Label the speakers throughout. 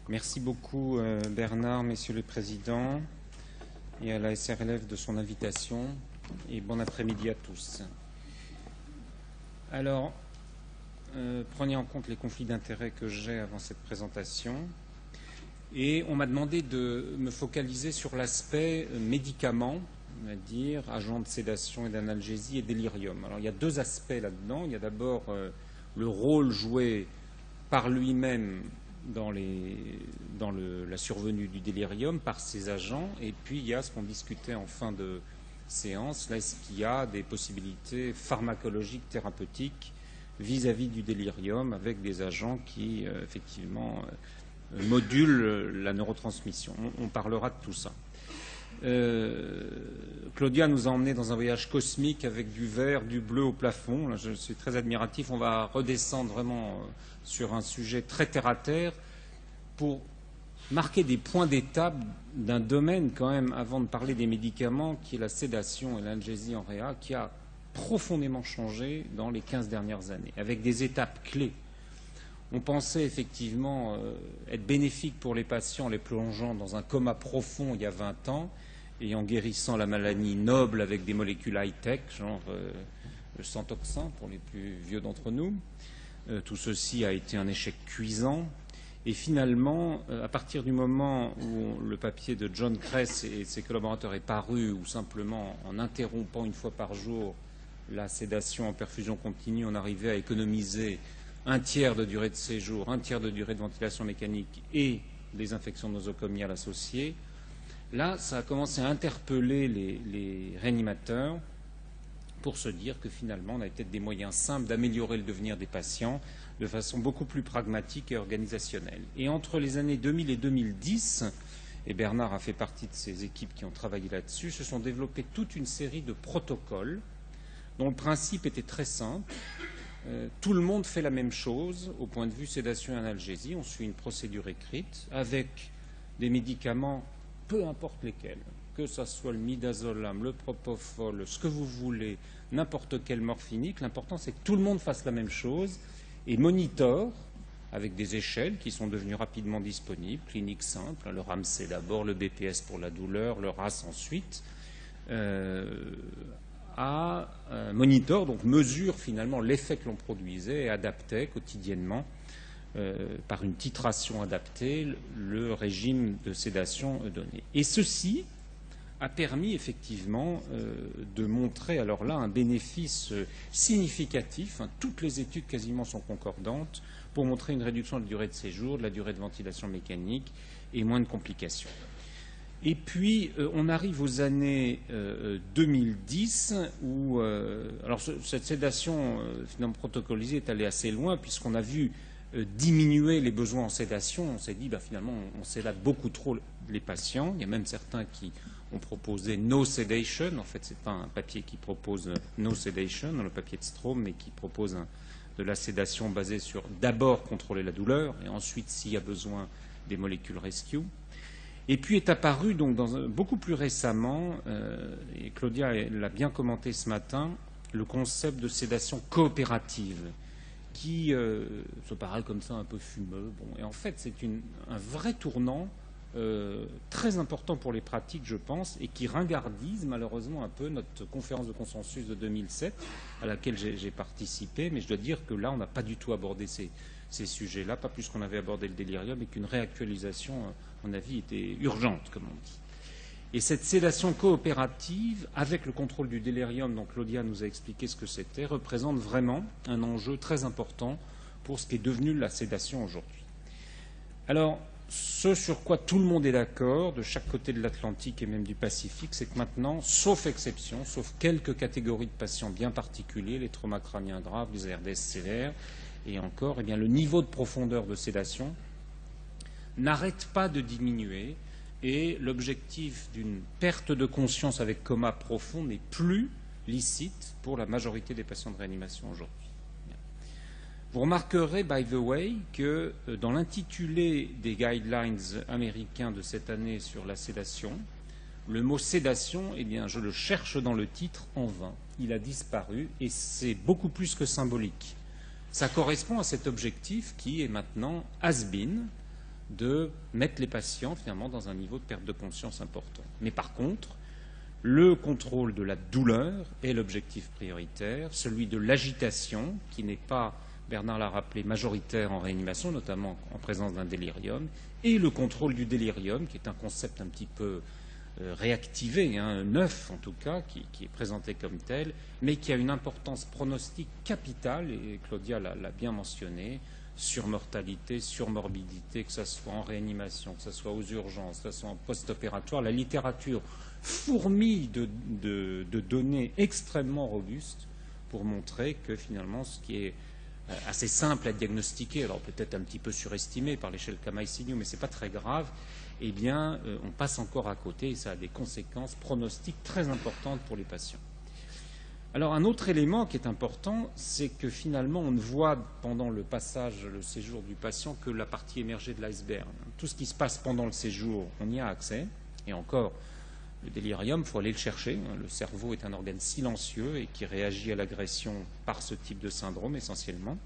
Speaker 1: Merci beaucoup Bernard, Messieurs les Présidents, et à la SRLF de son invitation, et bon après-midi à tous. Alors, prenez en compte les conflits d'intérêts que j'ai avant cette présentation, et on m'a demandé de me focaliser sur l'aspect médicaments, on va dire, agents de sédation et d'analgésie et délirium. Alors il y a deux aspects là-dedans. Il y a d'abord le rôle joué par lui-même dans la survenue du délirium par ces agents, et puis il y a ce qu'on discutait en fin de séance, là, est-ce qu'il y a des possibilités pharmacologiques, thérapeutiques vis-à-vis du délirium avec des agents qui, effectivement, modulent la neurotransmission. On parlera de tout ça. Claudia nous a emmenés dans un voyage cosmique avec du vert, du bleu au plafond. Là, je suis très admiratif. On va redescendre vraiment sur un sujet très terre-à-terre pour marquer des points d'étape d'un domaine quand même, avant de parler des médicaments, qui est la sédation et l'analgésie en réa, qui a profondément changé dans les 15 dernières années, avec des étapes clés. On pensait effectivement être bénéfique pour les patients en les plongeant dans un coma profond il y a 20 ans, et en guérissant la maladie noble avec des molécules high-tech, genre le Santoxin pour les plus vieux d'entre nous. Tout ceci a été un échec cuisant. Et finalement, à partir du moment où le papier de John Kress et ses collaborateurs est paru, ou simplement en interrompant une fois par jour la sédation en perfusion continue, on arrivait à économiser un tiers de durée de séjour, un tiers de durée de ventilation mécanique et des infections nosocomiales associées. Là, ça a commencé à interpeller les réanimateurs pour se dire que finalement, on avait peut-être des moyens simples d'améliorer le devenir des patients de façon beaucoup plus pragmatique et organisationnelle. Et entre les années 2000 et 2010, et Bernard a fait partie de ces équipes qui ont travaillé là-dessus, se sont développés toute une série de protocoles dont le principe était très simple. Tout le monde fait la même chose au point de vue sédation et analgésie. On suit une procédure écrite avec des médicaments, peu importe lesquels, que ce soit le midazolam, le propofol, ce que vous voulez, n'importe quel morphinique. L'important, c'est que tout le monde fasse la même chose et monitore avec des échelles qui sont devenues rapidement disponibles, cliniques simples, le RAMC d'abord, le BPS pour la douleur, le RAS ensuite, monitor, donc mesure finalement l'effet que l'on produisait et adaptait quotidiennement par une titration adaptée le régime de sédation donné. Et ceci a permis effectivement de montrer alors là un bénéfice significatif. Toutes les études quasiment sont concordantes pour montrer une réduction de la durée de séjour, de la durée de ventilation mécanique et moins de complications. Et puis, on arrive aux années 2010 où alors cette sédation finalement protocolisée est allée assez loin puisqu'on a vu diminuer les besoins en sédation. On s'est dit finalement on sédate beaucoup trop les patients. Il y a même certains qui ont proposé no sedation. En fait, ce n'est pas un papier qui propose no sedation, le papier de Strom, mais qui propose de la sédation basée sur d'abord contrôler la douleur et ensuite, s'il y a besoin, des molécules rescue. Et puis est apparu donc beaucoup plus récemment, et Claudia l'a bien commenté ce matin, le concept de sédation coopérative, qui se paraît comme ça un peu fumeux. Bon, et en fait, c'est un vrai tournant très important pour les pratiques, je pense, et qui ringardise malheureusement un peu notre conférence de consensus de 2007, à laquelle j'ai participé, mais je dois dire que là, on n'a pas du tout abordé ces sujets-là, pas plus qu'on avait abordé le délirium, et qu'une réactualisation, à mon avis, était urgente, comme on dit. Et cette sédation coopérative, avec le contrôle du délirium, dont Claudia nous a expliqué ce que c'était, représente vraiment un enjeu très important pour ce qui est devenu la sédation aujourd'hui. Alors, ce sur quoi tout le monde est d'accord, de chaque côté de l'Atlantique et même du Pacifique, c'est que maintenant, sauf exception, sauf quelques catégories de patients bien particuliers, les traumas crâniens graves, les ARDS sévères, et encore, eh bien, le niveau de profondeur de sédation n'arrête pas de diminuer et l'objectif d'une perte de conscience avec coma profond n'est plus licite pour la majorité des patients de réanimation aujourd'hui. Vous remarquerez, by the way, que dans l'intitulé des guidelines américains de cette année sur la sédation, le mot sédation, eh bien, je le cherche dans le titre en vain. Il a disparu et c'est beaucoup plus que symbolique. Ça correspond à cet objectif qui est maintenant has-been, de mettre les patients finalement dans un niveau de perte de conscience important. Mais par contre, le contrôle de la douleur est l'objectif prioritaire, celui de l'agitation, qui n'est pas, Bernard l'a rappelé, majoritaire en réanimation, notamment en présence d'un délirium, et le contrôle du délirium, qui est un concept un petit peu réactivé, neuf en tout cas, qui est présenté comme tel, mais qui a une importance pronostique capitale, et Claudia l'a bien mentionné, sur mortalité, sur morbidité, que ce soit en réanimation, que ce soit aux urgences, que ce soit en post-opératoire. La littérature fourmille de données extrêmement robustes pour montrer que finalement ce qui est assez simple à diagnostiquer, alors peut-être un petit peu surestimé par l'échelle Kamai-Sidney, mais ce n'est pas très grave, eh bien on passe encore à côté et ça a des conséquences pronostiques très importantes pour les patients. Alors un autre élément qui est important, c'est que finalement on ne voit pendant le passage, le séjour du patient que la partie émergée de l'iceberg. Tout ce qui se passe pendant le séjour, on y a accès, et encore, le délirium, il faut aller le chercher. Le cerveau est un organe silencieux et qui réagit à l'agression par ce type de syndrome essentiellement.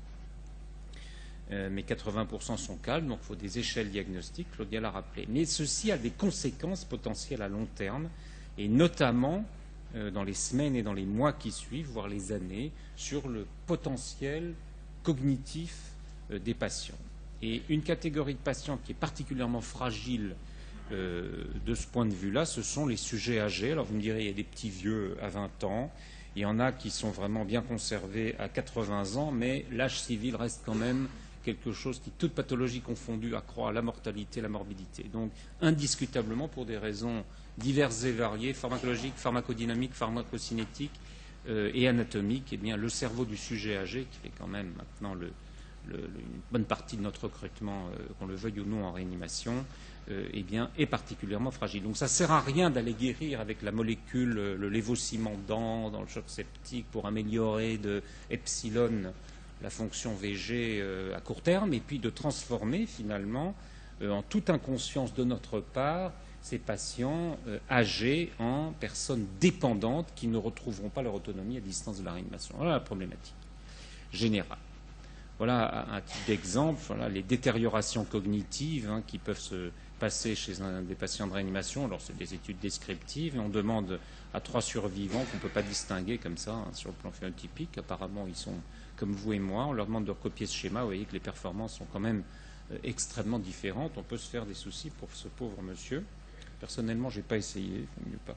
Speaker 1: Mais 80% sont calmes, donc il faut des échelles diagnostiques, Claudia l'a rappelé. Mais ceci a des conséquences potentielles à long terme, et notamment dans les semaines et dans les mois qui suivent, voire les années, sur le potentiel cognitif des patients. Et une catégorie de patients qui est particulièrement fragile de ce point de vue-là, ce sont les sujets âgés. Alors vous me direz, il y a des petits vieux à 20 ans, il y en a qui sont vraiment bien conservés à 80 ans, mais l'âge civil reste quand même quelque chose qui, toute pathologie confondue, accroît la mortalité, la morbidité. Donc, indiscutablement, pour des raisons diverses et variées, pharmacologiques, pharmacodynamiques, pharmacocinétiques et anatomiques, eh bien, le cerveau du sujet âgé, qui fait quand même maintenant une bonne partie de notre recrutement, qu'on le veuille ou non, en réanimation, eh bien, est particulièrement fragile. Donc ça ne sert à rien d'aller guérir avec la molécule, le lévocimendant dans le choc septique pour améliorer de epsilon la fonction VG à court terme, et puis de transformer finalement en toute inconscience de notre part ces patients âgés en personnes dépendantes qui ne retrouveront pas leur autonomie à distance de la réanimation. Voilà la problématique générale. Voilà un type d'exemple, voilà, les détériorations cognitives qui peuvent se passer chez des patients de réanimation. Alors c'est des études descriptives et on demande à 3 survivants qu'on ne peut pas distinguer comme ça sur le plan phénotypique. Apparemment ils sont comme vous et moi, on leur demande de recopier ce schéma. Vous voyez que les performances sont quand même extrêmement différentes. On peut se faire des soucis pour ce pauvre monsieur. Personnellement, je n'ai pas essayé, il faut mieux pas.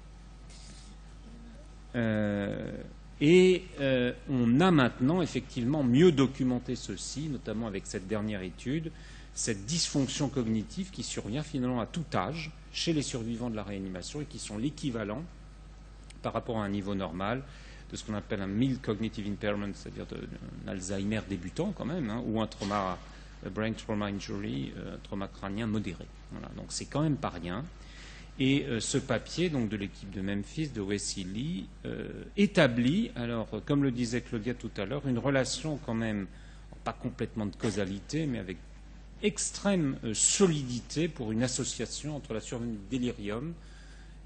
Speaker 1: On a maintenant effectivement mieux documenté ceci, notamment avec cette dernière étude, cette dysfonction cognitive qui survient finalement à tout âge chez les survivants de la réanimation et qui sont l'équivalent par rapport à un niveau normal de ce qu'on appelle un mild cognitive impairment, c'est-à-dire un Alzheimer débutant quand même, ou un trauma, brain trauma injury, trauma crânien modéré. Voilà, donc c'est quand même pas rien. Et ce papier donc, de l'équipe de Memphis, de Wesley Lee, établit, alors comme le disait Claudia tout à l'heure, une relation quand même, pas complètement de causalité, mais avec extrême solidité pour une association entre la survenue du délirium,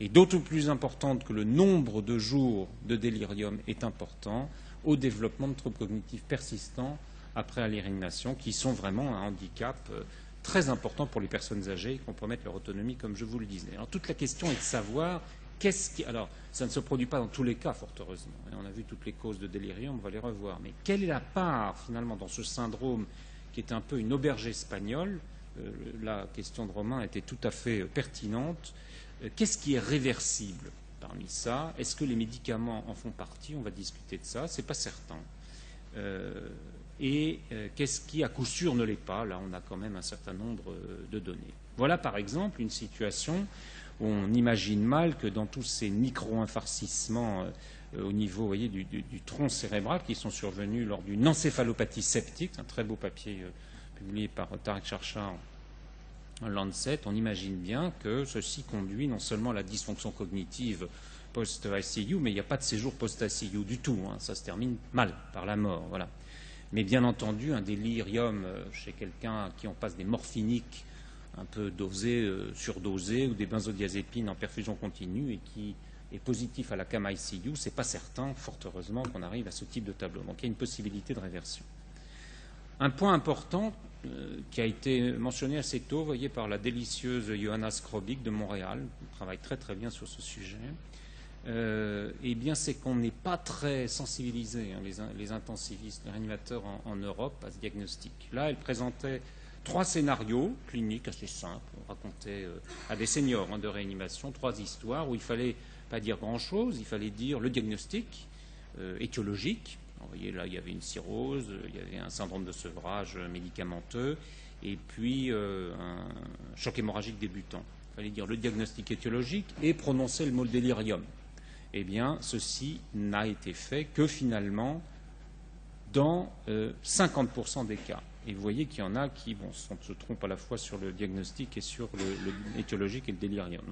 Speaker 1: et d'autant plus importante que le nombre de jours de délirium est important, au développement de troubles cognitifs persistants après la réanimation, qui sont vraiment un handicap très important pour les personnes âgées et compromettent leur autonomie, comme je vous le disais. Alors toute la question est de savoir alors ça ne se produit pas dans tous les cas, fort heureusement. On a vu toutes les causes de délirium, on va les revoir. Mais quelle est la part, finalement, dans ce syndrome qui est un peu une auberge espagnole? La question de Romain était tout à fait pertinente. Qu'est-ce qui est réversible parmi ça? Est-ce que les médicaments en font partie? On va discuter de ça. Ce n'est pas certain. Qu'est-ce qui, à coup sûr, ne l'est pas? Là, on a quand même un certain nombre de données. Voilà, par exemple, une situation où on imagine mal que dans tous ces micro-infarcissements au niveau, vous voyez, du tronc cérébral qui sont survenus lors d'une encéphalopathie septique, un très beau papier publié par Tarek Sharcha en Lancet, on imagine bien que ceci conduit non seulement à la dysfonction cognitive post-ICU, mais il n'y a pas de séjour post-ICU du tout. Ça se termine mal, par la mort. Voilà. Mais bien entendu, un délirium chez quelqu'un à qui on passe des morphiniques un peu dosés, surdosés, ou des benzodiazépines en perfusion continue et qui est positif à la CAM-ICU, ce n'est pas certain, fort heureusement, qu'on arrive à ce type de tableau. Donc il y a une possibilité de réversion. Un point important qui a été mentionné assez tôt, vous voyez, par la délicieuse Johanna Skrobik de Montréal, qui travaille très très bien sur ce sujet, eh bien, c'est qu'on n'est pas très sensibilisé, hein, les intensivistes, les réanimateurs en Europe, à ce diagnostic. Là, elle présentait 3 scénarios cliniques assez simples. On racontait à des seniors de réanimation 3 histoires où il ne fallait pas dire grand-chose, il fallait dire le diagnostic étiologique. Vous voyez, là, il y avait une cirrhose, il y avait un syndrome de sevrage médicamenteux, et puis un choc hémorragique débutant. Il fallait dire le diagnostic étiologique et prononcer le mot délirium. Eh bien, ceci n'a été fait que finalement dans 50% des cas. Et vous voyez qu'il y en a qui se trompent à la fois sur le diagnostic et sur le étiologique et le délirium.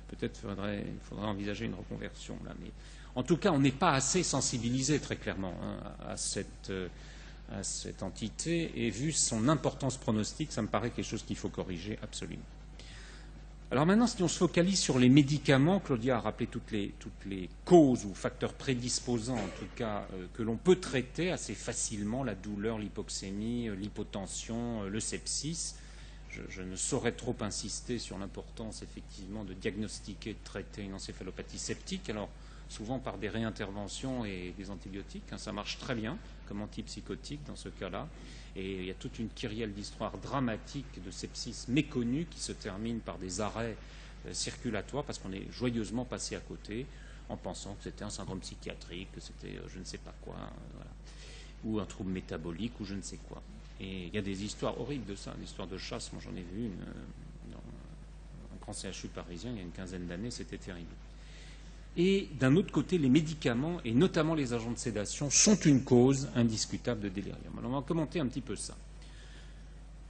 Speaker 1: Peut-être il faudrait envisager une reconversion là. Mais en tout cas, on n'est pas assez sensibilisé très clairement à cette entité. Et vu son importance pronostique, ça me paraît quelque chose qu'il faut corriger absolument. Alors maintenant, si on se focalise sur les médicaments, Claudia a rappelé toutes les causes ou facteurs prédisposants, en tout cas, que l'on peut traiter assez facilement, la douleur, l'hypoxémie, l'hypotension, le sepsis. Je ne saurais trop insister sur l'importance, effectivement, de diagnostiquer, de traiter une encéphalopathie septique. Alors, souvent par des réinterventions et des antibiotiques, ça marche très bien comme antipsychotique dans ce cas-là. Et il y a toute une kyrielle d'histoires dramatiques de sepsis méconnues qui se terminent par des arrêts circulatoires parce qu'on est joyeusement passé à côté en pensant que c'était un syndrome psychiatrique, que c'était je ne sais pas quoi, voilà, ou un trouble métabolique ou je ne sais quoi. Et il y a des histoires horribles de ça, l'histoire de chasse. Moi, j'en ai vu une dans un grand CHU parisien il y a une quinzaine d'années, c'était terrible. Et d'un autre côté, les médicaments, et notamment les agents de sédation, sont une cause indiscutable de délirium. Alors on va commenter un petit peu ça.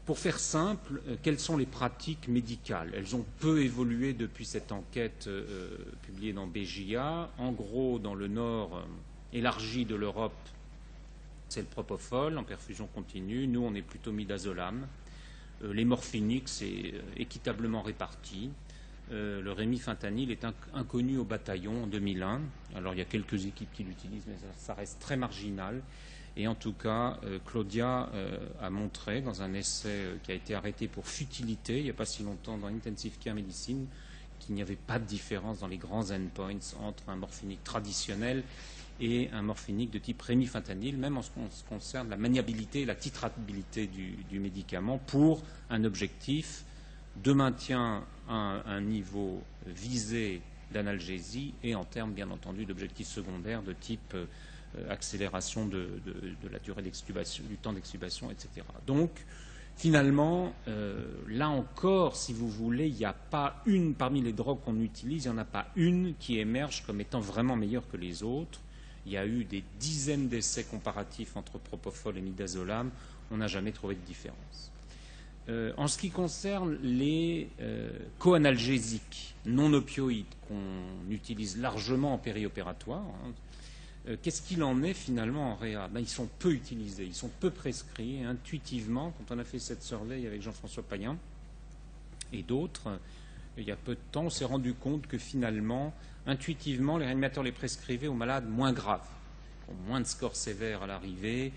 Speaker 1: Pour faire simple, quelles sont les pratiques médicales? Elles ont peu évolué depuis cette enquête publiée dans BJA. En gros, dans le nord élargi de l'Europe, c'est le propofol en perfusion continue. Nous, on est plutôt midazolam. Les morphiniques, c'est équitablement réparti. Le rémifentanil est inconnu au bataillon en 2001. Alors il y a quelques équipes qui l'utilisent, mais ça reste très marginal. Et en tout cas, Claudia a montré dans un essai qui a été arrêté pour futilité, il n'y a pas si longtemps, dans Intensive Care Medicine, qu'il n'y avait pas de différence dans les grands endpoints entre un morphinique traditionnel et un morphinique de type rémifentanil, même en ce qui concerne la maniabilité et la titrabilité du médicament pour un objectif de maintien à un niveau visé d'analgésie et en termes, bien entendu, d'objectifs secondaires de type accélération de la durée d'extubation, du temps d'extubation, etc. Donc, finalement, là encore, si vous voulez, il n'y a pas une, parmi les drogues qu'on utilise, il n'y en a pas une qui émerge comme étant vraiment meilleure que les autres. Il y a eu des dizaines d'essais comparatifs entre propofol et midazolam. On n'a jamais trouvé de différence. En ce qui concerne les coanalgésiques non opioïdes qu'on utilise largement en périopératoire, qu'est-ce qu'il en est finalement en réa? Ils sont peu utilisés, ils sont peu prescrits. Et intuitivement, quand on a fait cette surveille avec Jean-François Payen et d'autres, il y a peu de temps, on s'est rendu compte que finalement, intuitivement, les réanimateurs les prescrivaient aux malades moins graves, qui ont moins de scores sévères à l'arrivée,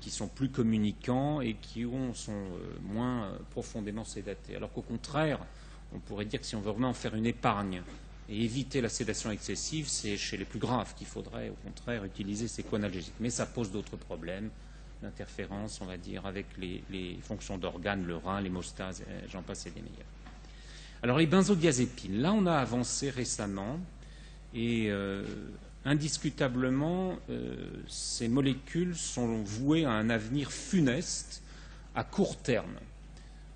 Speaker 1: qui sont plus communicants et qui sont moins profondément sédatés. Alors qu'au contraire, on pourrait dire que si on veut vraiment faire une épargne et éviter la sédation excessive, c'est chez les plus graves qu'il faudrait au contraire utiliser ces coanalgésiques. Mais ça pose d'autres problèmes d'interférence, on va dire, avec les fonctions d'organes, le rein, l'hémostase, j'en passe et des meilleurs. Alors les benzodiazépines, là on a avancé récemment et indiscutablement, ces molécules sont vouées à un avenir funeste à court terme.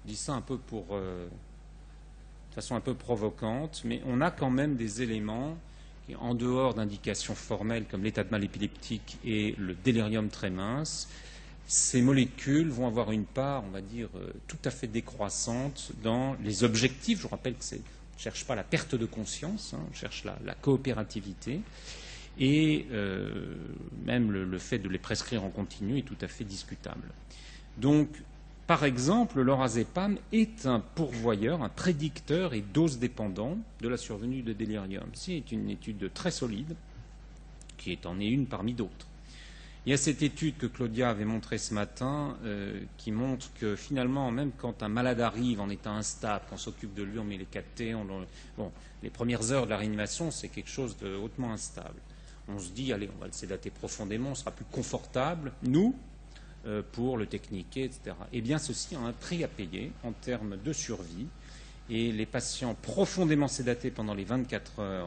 Speaker 1: Je dis ça un peu de façon un peu provocante, mais on a quand même des éléments qui, en dehors d'indications formelles comme l'état de mal épileptique et le délirium très mince, ces molécules vont avoir une part, on va dire, tout à fait décroissante dans les objectifs. Je vous rappelle que on ne cherche pas la perte de conscience, on cherche la coopérativité. Et même le fait de les prescrire en continu est tout à fait discutable. Donc, par exemple, l'orazépam est un pourvoyeur, un prédicteur et dose dépendant de la survenue de délirium. C'est une étude très solide, qui en est une parmi d'autres. Il y a cette étude que Claudia avait montrée ce matin qui montre que finalement, même quand un malade arrive en état instable, qu'on s'occupe de lui, on met les 4T, bon, les premières heures de la réanimation, c'est quelque chose de hautement instable. On se dit, allez, on va le sédater profondément, on sera plus confortable, nous, pour le techniquer, etc. Eh bien, ceci a un prix à payer en termes de survie. Et les patients profondément sédatés pendant les 24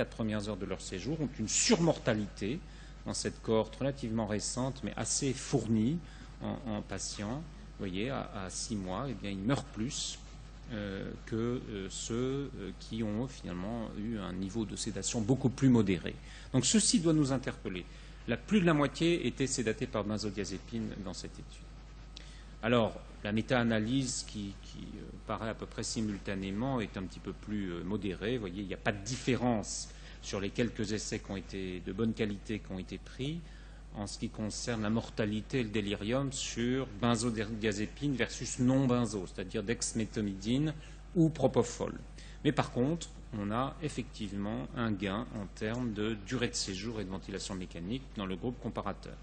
Speaker 1: premières heures de leur séjour ont une surmortalité dans cette cohorte relativement récente, mais assez fournie en patients. Vous voyez, à 6 mois, eh bien, ils meurent plus que ceux qui ont finalement eu un niveau de sédation beaucoup plus modéré. Donc ceci doit nous interpeller. Plus de la moitié était sédatée par benzodiazépine dans cette étude. Alors, la méta-analyse qui paraît à peu près simultanément est un petit peu plus modérée. Vous voyez, il n'y a pas de différence sur les quelques essais qui ont été de bonne qualité qui ont été pris en ce qui concerne la mortalité et le délirium sur benzodiazépine versus non-benzo, c'est-à-dire dexméthomidine ou propofol. Mais par contre, on a effectivement un gain en termes de durée de séjour et de ventilation mécanique dans le groupe comparateur.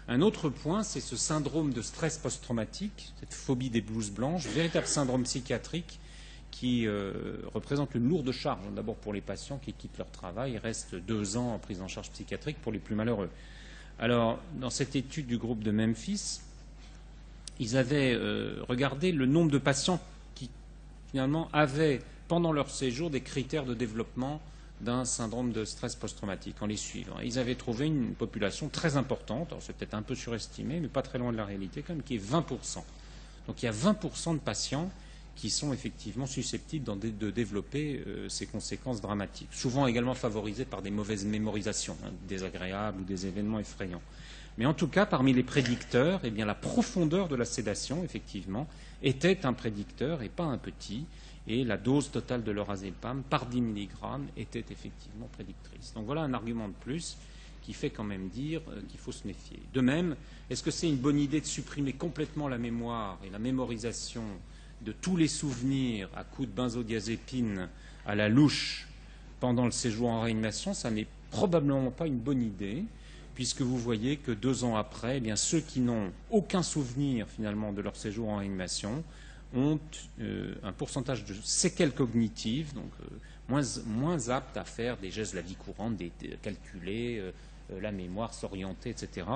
Speaker 1: Un autre point, c'est ce syndrome de stress post-traumatique, cette phobie des blouses blanches, véritable syndrome psychiatrique qui représente une lourde charge, d'abord pour les patients qui quittent leur travail et restent 2 ans en prise en charge psychiatrique pour les plus malheureux. Alors, dans cette étude du groupe de Memphis, ils avaient regardé le nombre de patients qui, finalement, avaient, pendant leur séjour, des critères de développement d'un syndrome de stress post-traumatique en les suivant. Ils avaient trouvé une population très importante, alors c'est peut-être un peu surestimé, mais pas très loin de la réalité quand même, qui est 20%. Donc il y a 20% de patients qui sont effectivement susceptibles de développer ces conséquences dramatiques, souvent également favorisées par des mauvaises mémorisations, désagréables ou des événements effrayants. Mais en tout cas, parmi les prédicteurs, eh bien, la profondeur de la sédation, effectivement, était un prédicteur et pas un petit, et la dose totale de lorazépam par 10 mg était effectivement prédictrice. Donc voilà un argument de plus qui fait quand même dire qu'il faut se méfier. De même, est-ce que c'est une bonne idée de supprimer complètement la mémoire et la mémorisation de tous les souvenirs à coup de benzodiazépine à la louche pendant le séjour en réanimation? Ça n'est probablement pas une bonne idée, puisque vous voyez que 2 ans après, eh bien, ceux qui n'ont aucun souvenir finalement de leur séjour en réanimation ont un pourcentage de séquelles cognitives, donc moins aptes à faire des gestes de la vie courante, calculer, la mémoire, s'orienter, etc.,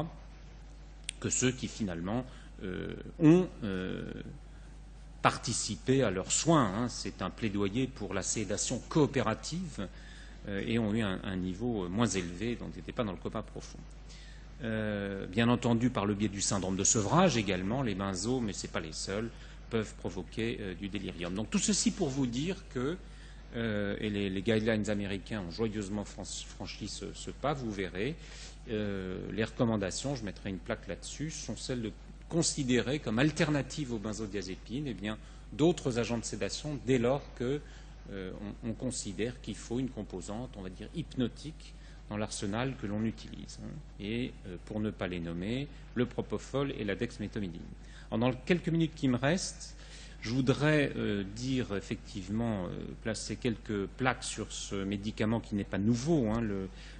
Speaker 1: que ceux qui finalement ont participé à leurs soins. C'est un plaidoyer pour la sédation coopérative et ont eu un niveau moins élevé, donc n'étaient pas dans le coma profond. Bien entendu, par le biais du syndrome de sevrage également, les benzos, mais ce n'est pas les seuls, peuvent provoquer du délirium. Donc tout ceci pour vous dire que, et les guidelines américains ont joyeusement franchi ce pas, vous verrez, les recommandations, je mettrai une plaque là-dessus, sont celles de considérer comme alternative aux benzodiazépines d'autres agents de sédation dès lors qu'on considère qu'il faut une composante, on va dire, hypnotique dans l'arsenal que l'on utilise. Et pour ne pas les nommer, le propofol et la dexméthomidine. Alors, dans quelques minutes qui me restent, je voudrais dire effectivement, placer quelques plaques sur ce médicament qui n'est pas nouveau,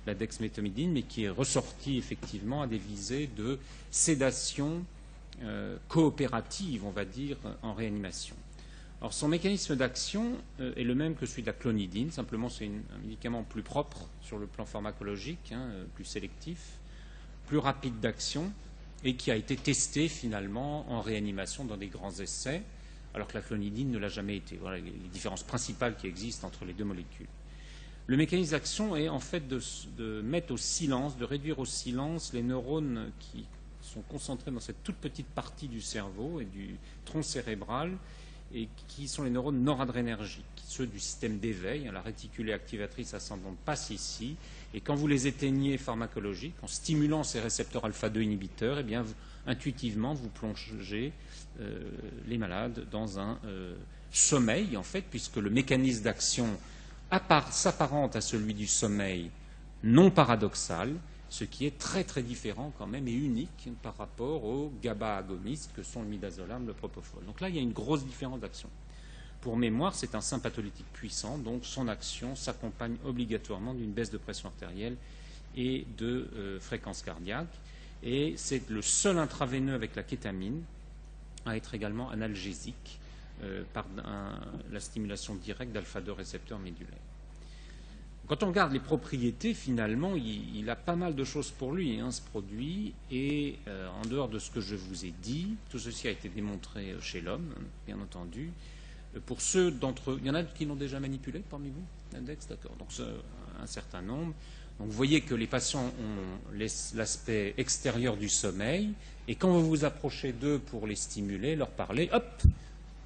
Speaker 1: la dexméthomidine, mais qui est ressorti effectivement à des visées de sédation coopérative, on va dire, en réanimation. Alors, son mécanisme d'action est le même que celui de la clonidine, simplement c'est un médicament plus propre sur le plan pharmacologique, plus sélectif, plus rapide d'action, et qui a été testé finalement en réanimation dans des grands essais, alors que la clonidine ne l'a jamais été. Voilà les différences principales qui existent entre les deux molécules. Le mécanisme d'action est en fait de mettre au silence, de réduire au silence les neurones qui sont concentrés dans cette toute petite partie du cerveau et du tronc cérébral, et qui sont les neurones noradrénergiques, ceux du système d'éveil. La réticulée activatrice ascendante passe ici, et quand vous les éteignez pharmacologiques, en stimulant ces récepteurs alpha-2 inhibiteurs, eh bien, intuitivement, vous plongez les malades dans un sommeil, en fait, puisque le mécanisme d'action s'apparente à celui du sommeil non paradoxal, ce qui est très très différent quand même et unique par rapport aux GABA-agonistes que sont le midazolam, le propofol. Donc là, il y a une grosse différence d'action. Pour mémoire, c'est un sympatholytique puissant, donc son action s'accompagne obligatoirement d'une baisse de pression artérielle et de fréquence cardiaque. Et c'est le seul intraveineux avec la kétamine à être également analgésique par la stimulation directe d'alpha-2 récepteurs médulaires. Quand on regarde les propriétés, finalement, il a pas mal de choses pour lui, ce produit. Et en dehors de ce que je vous ai dit, tout ceci a été démontré chez l'homme, bien entendu. Pour ceux d'entre eux, il y en a qui l'ont déjà manipulé parmi vous, l'index, d'accord. Donc un certain nombre. Donc vous voyez que les patients ont l'aspect extérieur du sommeil, et quand vous vous approchez d'eux pour les stimuler, leur parler, hop,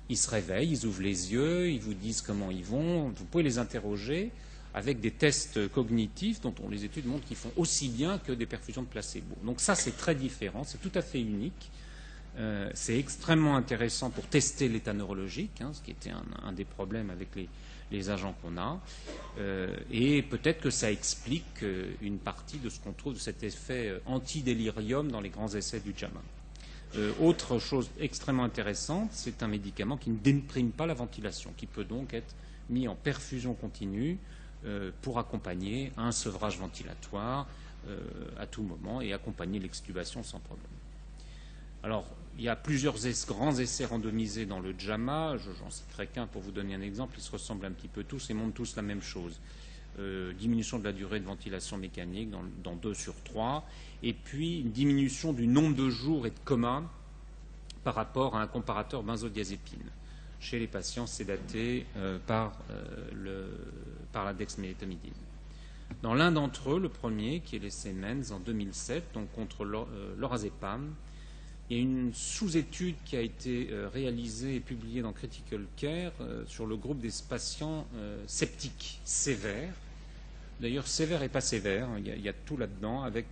Speaker 1: ils se réveillent, ils ouvrent les yeux, ils vous disent comment ils vont. Vous pouvez les interroger avec des tests cognitifs dont les études montrent qu'ils font aussi bien que des perfusions de placebo. Donc ça, c'est très différent, c'est tout à fait unique. C'est extrêmement intéressant pour tester l'état neurologique, ce qui était un des problèmes avec les agents qu'on a. Et peut-être que ça explique une partie de ce qu'on trouve de cet effet anti-délirium dans les grands essais du JAMA. Autre chose extrêmement intéressante, c'est un médicament qui ne déprime pas la ventilation, qui peut donc être mis en perfusion continue pour accompagner un sevrage ventilatoire à tout moment et accompagner l'extubation sans problème. Alors, il y a plusieurs grands essais randomisés dans le JAMA. J'en citerai qu'un pour vous donner un exemple. Ils se ressemblent un petit peu tous et montrent tous la même chose. Diminution de la durée de ventilation mécanique dans 2 sur 3. Et puis, une diminution du nombre de jours et de coma par rapport à un comparateur benzodiazépine chez les patients sédatés par la dexmédetomidine. Dans l'un d'entre eux, le premier, qui est l'essai MENS en 2007, donc contre l'orazépam, il y a une sous-étude qui a été réalisée et publiée dans Critical Care sur le groupe des patients septiques sévères. D'ailleurs, sévère et pas sévère, il y a tout là-dedans, avec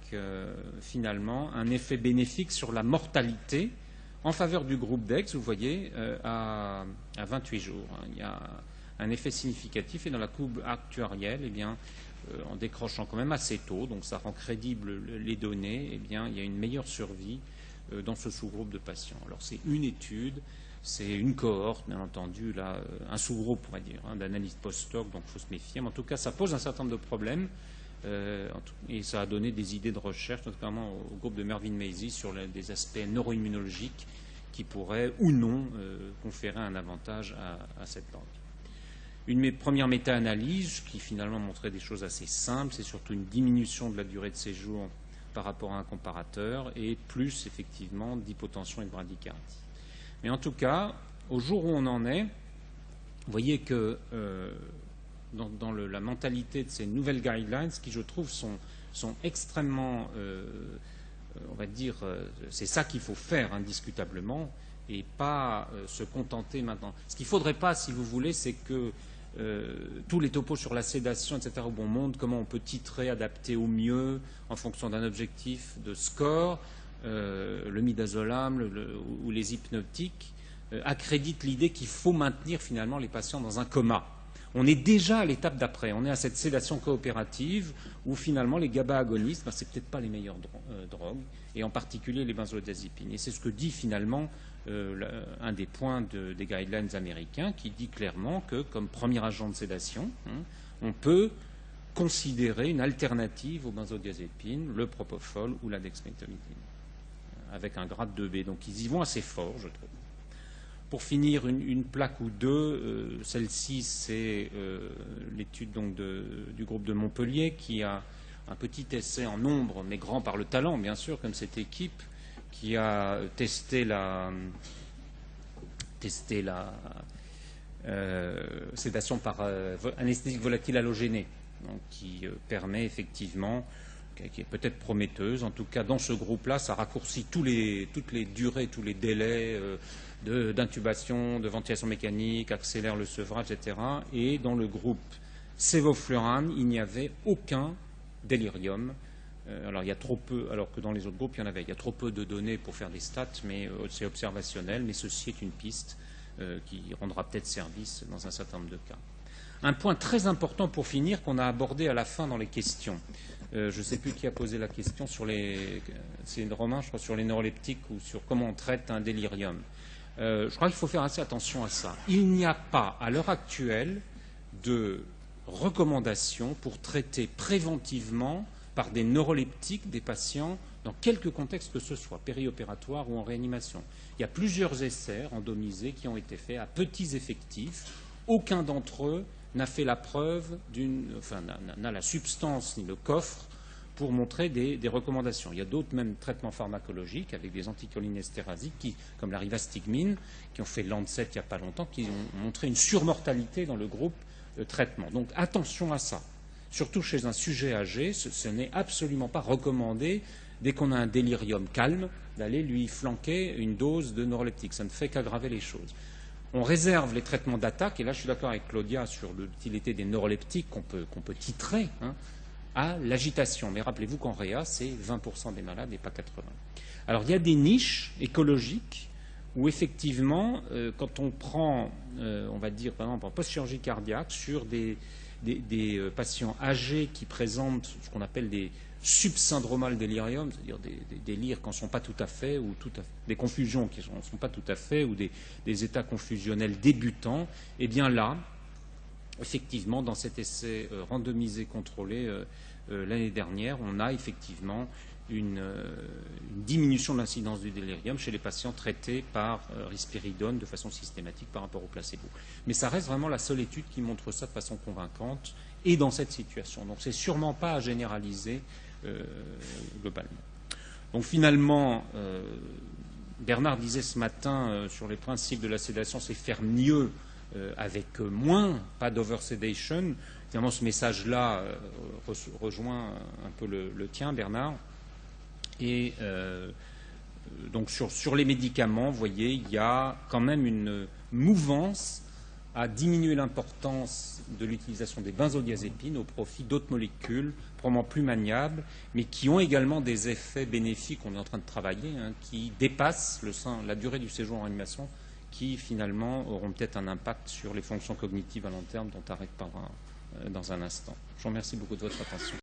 Speaker 1: finalement un effet bénéfique sur la mortalité en faveur du groupe DEX, vous voyez, à 28 jours. Il y a un effet significatif, et dans la courbe actuarielle, eh bien, en décrochant quand même assez tôt, donc ça rend crédibles les données, eh bien, il y a une meilleure survie dans ce sous-groupe de patients. Alors c'est une étude, c'est une cohorte, bien entendu, là, un sous-groupe, on va dire, d'analyse post-hoc, donc il faut se méfier. Mais en tout cas, ça pose un certain nombre de problèmes et ça a donné des idées de recherche, notamment au groupe de Mervyn Maisy, sur des aspects neuroimmunologiques qui pourraient ou non conférer un avantage à cette drogue. Une première méta-analyse qui finalement montrait des choses assez simples, c'est surtout une diminution de la durée de séjour par rapport à un comparateur et plus effectivement d'hypotension et de bradycardie. Mais en tout cas, au jour où on en est, vous voyez que dans la mentalité de ces nouvelles guidelines, qui je trouve sont extrêmement, on va dire, c'est ça qu'il faut faire indiscutablement et pas se contenter maintenant. Ce qu'il ne faudrait pas, si vous voulez, c'est que tous les topos sur la sédation, etc., au bon monde, comment on peut titrer, adapter au mieux en fonction d'un objectif de score, le midazolam ou les hypnotiques, accréditent l'idée qu'il faut maintenir finalement les patients dans un coma. On est déjà à l'étape d'après, on est à cette sédation coopérative où finalement les GABA-agonistes, c'est peut-être pas les meilleures drogues, et en particulier les benzodiazépines. Et c'est ce que dit finalement un des points des guidelines américains qui dit clairement que comme premier agent de sédation, on peut considérer une alternative aux benzodiazépines, le propofol ou la dexmédetomidine, avec un grade 2B. Donc ils y vont assez fort, je trouve. Pour finir, une plaque ou deux, celle-ci c'est l'étude donc du groupe de Montpellier qui a un petit essai en nombre, mais grand par le talent bien sûr, comme cette équipe, qui a testé la sédation par anesthésique volatile halogénée, donc qui permet effectivement, qui est peut-être prometteuse, en tout cas dans ce groupe-là, ça raccourcit toutes les durées, tous les délais d'intubation, de ventilation mécanique, accélère le sevrage, etc. Et dans le groupe sévoflurane, il n'y avait aucun délirium. Alors il y a trop peu, alors que dans les autres groupes il y en avait. Il y a trop peu de données pour faire des stats, mais c'est observationnel. Mais ceci est une piste qui rendra peut-être service dans un certain nombre de cas. Un point très important pour finir qu'on a abordé à la fin dans les questions. Je ne sais plus qui a posé la question sur c'est Romain, je crois, sur les neuroleptiques ou sur comment on traite un délirium. Je crois qu'il faut faire assez attention à ça. Il n'y a pas à l'heure actuelle de recommandations pour traiter préventivement par des neuroleptiques des patients dans quelque contexte que ce soit, périopératoire ou en réanimation. Il y a plusieurs essais randomisés qui ont été faits à petits effectifs. Aucun d'entre eux n'a fait la preuve n'a la substance ni le coffre pour montrer des recommandations. Il y a d'autres même traitements pharmacologiques avec des anticholinésterasiques comme la rivastigmine, qui ont fait Lancet il n'y a pas longtemps, qui ont montré une surmortalité dans le groupe traitement. Donc attention à ça. Surtout chez un sujet âgé, ce n'est absolument pas recommandé, dès qu'on a un délirium calme, d'aller lui flanquer une dose de neuroleptique. Ça ne fait qu'aggraver les choses. On réserve les traitements d'attaque, et là je suis d'accord avec Claudia sur l'utilité des neuroleptiques qu'on peut titrer, à l'agitation. Mais rappelez-vous qu'en réa, c'est 20% des malades et pas 80%. Alors il y a des niches écologiques où effectivement, quand on prend, on va dire par exemple en post-chirurgie cardiaque, sur des patients âgés qui présentent ce qu'on appelle des subsyndromal délirium, c'est-à-dire des délires qui n'en sont pas tout à fait, ou des confusions qui n'en sont pas tout à fait, ou des états confusionnels débutants, et bien là, effectivement, dans cet essai randomisé contrôlé l'année dernière, on a effectivement une diminution de l'incidence du délirium chez les patients traités par risperidone de façon systématique par rapport au placebo. Mais ça reste vraiment la seule étude qui montre ça de façon convaincante et dans cette situation. Donc c'est sûrement pas à généraliser globalement. Donc finalement, Bernard disait ce matin sur les principes de la sédation, c'est faire mieux avec moins, pas d'oversedation. Finalement, ce message-là rejoint un peu le tien, Bernard. Et donc sur les médicaments, vous voyez, il y a quand même une mouvance à diminuer l'importance de l'utilisation des benzodiazépines au profit d'autres molécules probablement plus maniables, mais qui ont également des effets bénéfiques, on est en train de travailler, qui dépassent la durée du séjour en réanimation, qui finalement auront peut-être un impact sur les fonctions cognitives à long terme dont Tarek parlera dans un instant. Je vous remercie beaucoup de votre attention.